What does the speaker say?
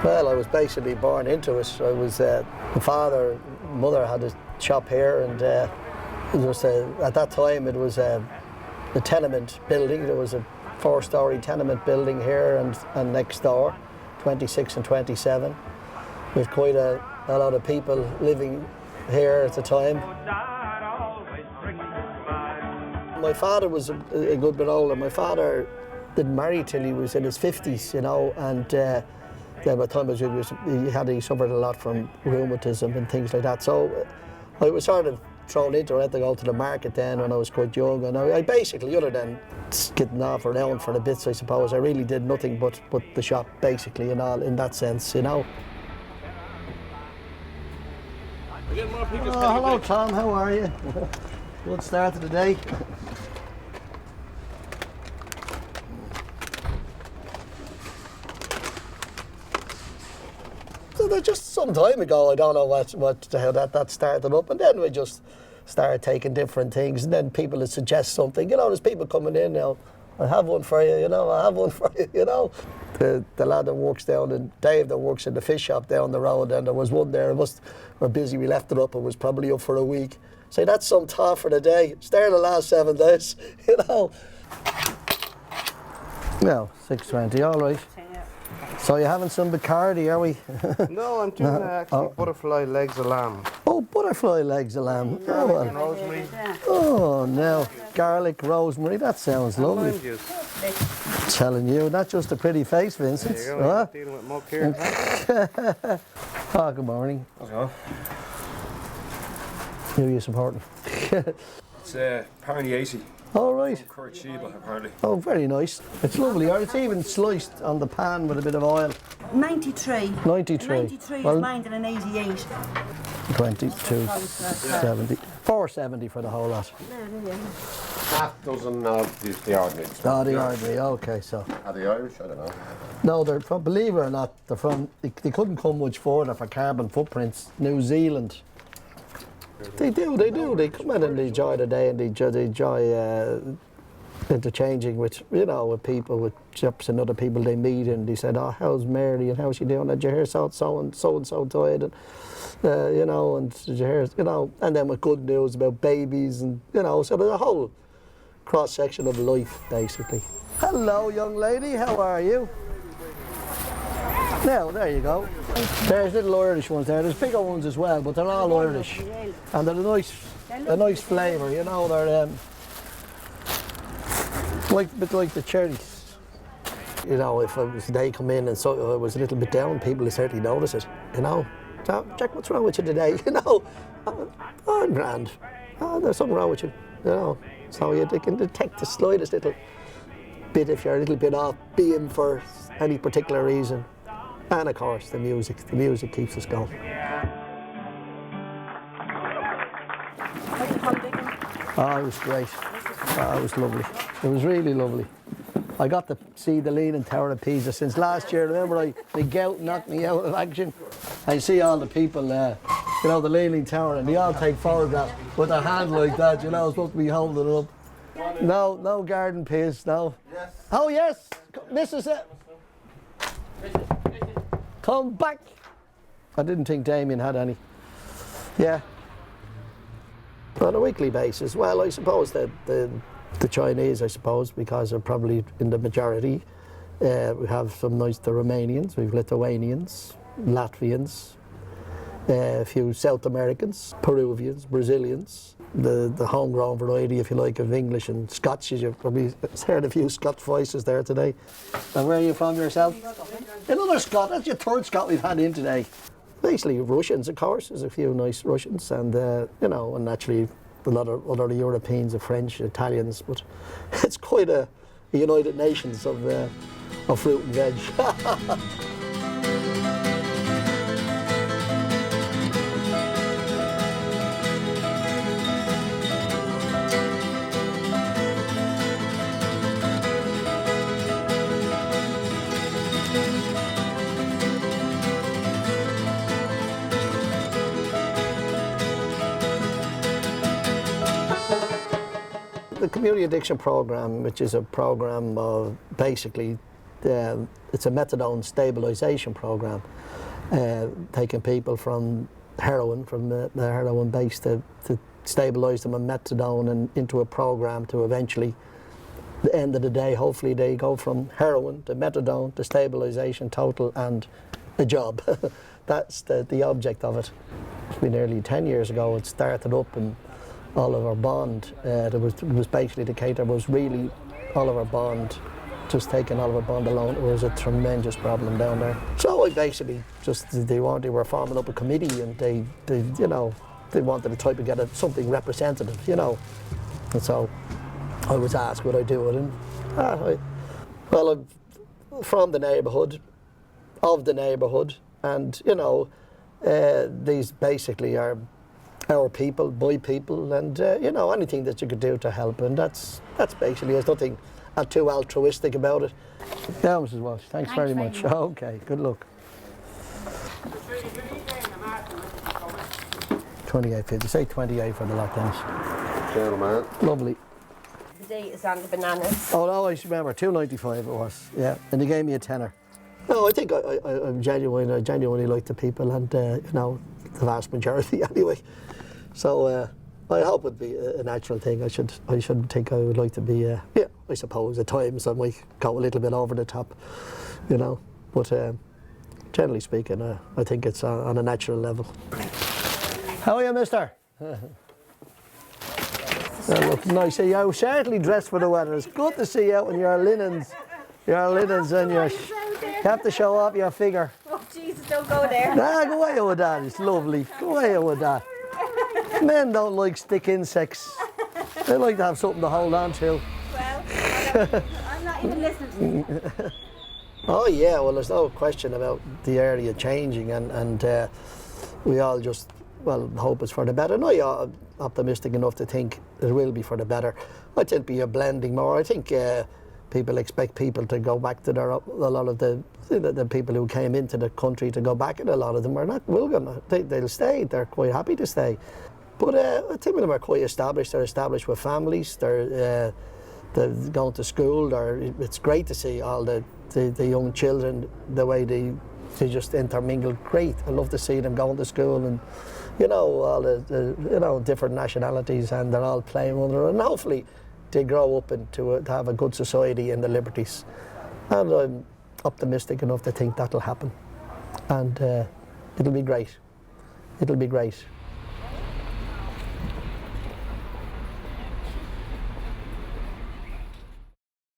Well, I was basically born into it. I was, mother had a shop here, and it was at that time it was a tenement building. There was a 4-storey tenement building here and next door, 26 and 27, with quite a lot of people living here at the time. My father was a good bit older. My father didn't marry till he was in his 50s, you know, and by the time he suffered a lot from rheumatism and things like that. So I was sort of thrown into it. I had to go to the market then when I was quite young, and I basically, other than getting off around for the bits, I suppose, I really did nothing but the shop, basically, and all in that sense, you know. Oh, hello, Tom. How are you? Good start to the day. So just some time ago, I don't know how that started up, and then we just started taking different things, and then people would suggest something. You know, there's people coming in now. I have one for you. You know, I have one for you. You know, the lad that works down in Dave that works in the fish shop down the road, and there was one there. We're busy. We left it up. It was probably up for a week. Say that's some top for the day. It's there the last 7 days. You know. No, 6:20. All right. So you're having some Bacardi, are we? No, I'm doing butterfly legs of lamb. Oh, butterfly legs of lamb. Garlic and rosemary. Oh, no. Garlic, rosemary, that sounds lovely. Telling you, not just a pretty face, Vincent. There you go, Huh? dealing with muck here. Oh, good morning. How's it going? Who are you supporting? It's apparently 80. All right. Curry Sheba, apparently. Oh, very nice. It's lovely. Or it's even sliced on the pan with a bit of oil. 93. 93. 93 is mine and an 88. 22, 70. 470 for the whole lot. Half dozen of the ordinary. Oh, the ordinary, okay, so. Are they Irish? I don't know. No, they're from, believe it or not, they're from, they couldn't come much further for carbon footprints. New Zealand. They do. They come in and they enjoy the day, and they enjoy interchanging with, you know, with people, with chips and other people they meet, and they said, oh, how's Mary and how's she doing? Did you hear so and so died? And, you know, and did you hear, you know, and then with good news about babies, and, you know, so there's a whole cross-section of life, basically. Hello, young lady, how are you? Now, there you go. There's little Irish ones there. There's bigger ones as well, but they're all Irish. And they're a nice flavour, you know. They're a bit like the cherries. You know, if they come in and so I was a little bit down, people would certainly notice it, you know. So, Jack, what's wrong with you today? You know, I'm grand. Oh, there's something wrong with you, you know. So you can detect the slightest little bit if you're a little bit off beam for any particular reason. And of course, the music keeps us going. Oh, it was great. Oh, it was lovely. It was really lovely. I got to see the Leaning Tower of Pisa since last year. Remember, my gout knocked me out of action. I see all the people, you know, the Leaning Tower, and they all take photographs with their hand like that. You know, supposed to be holding it up. No garden piece, no. Yes. Oh yes, this is it. Come back. I didn't think Damien had any. Yeah. On a weekly basis, well, I suppose that the Chinese, I suppose, because they're probably in the majority. We have the Romanians, we've Lithuanians, Latvians, a few South Americans, Peruvians, Brazilians, the homegrown variety, if you like, of English and Scotch. You've probably heard a few Scotch voices there today. And where are you from yourself? Another Scot. That's your third Scot we've had in today. Basically Russians, of course. There's a few nice Russians, and you know, and naturally a lot of other Europeans, French, Italians. But it's quite a United Nations of fruit and veg. The Community Addiction Programme, which is a programme of basically it's a methadone stabilisation programme, taking people from heroin, from the heroin base to stabilise them on methadone and into a programme to eventually, the end of the day, hopefully they go from heroin to methadone to stabilisation total and a job. That's the object of it. It's been nearly 10 years ago it started up, and Oliver Bond, it was basically the case, there was really Oliver Bond, just taking Oliver Bond alone, it was a tremendous problem down there. So I basically they were forming up a committee, and they you know, they wanted to try to get something representative, you know. And so I was asked would I do it, and I'm from the neighbourhood, of the neighbourhood, and you know, these basically are our people, my people, and you know, anything that you could do to help, and that's basically, there's nothing too altruistic about it. Yeah, Mrs. Walsh, thanks very much. Okay, good luck. 28.50. Say 28 for the lockdowns. Gentleman. Lovely. The date is on the bananas. Oh no, I remember 2.95 it was. Yeah, and they gave me a tenner. No, I think I'm genuine. I genuinely like the people, and you know, the vast majority anyway. So I hope it'd be a natural thing. I shouldn't think I would like to be. Yeah, I suppose at times I might go a little bit over the top, you know. But generally speaking, I think it's on a natural level. How are you, mister? Look nice. You're certainly dressed for the weather. It's good to see you out in your linens. And your. You have to show off your figure. Oh, Jesus, don't go there. Nah, go away with that. It's lovely. Go away with that. Men don't like stick insects. They like to have something to hold on to. Well, I'm not even listening to you. Oh yeah, well there's no question about the area changing, and we all just, well, hope it's for the better. And I'm optimistic enough to think it will be for the better. I think be a blending more. I think people expect people to go back to a lot of the people who came into the country to go back, and a lot of them are not going to. They'll stay. They're quite happy to stay. But I think them are quite established. They're established with families. They're going to school. It's great to see all the young children, the way they just intermingle. Great. I love to see them going to school, and you know, all the you know, different nationalities, and they're all playing one another, and hopefully they grow up to have a good society in the Liberties. And I'm optimistic enough to think that'll happen, and it'll be great. It'll be great.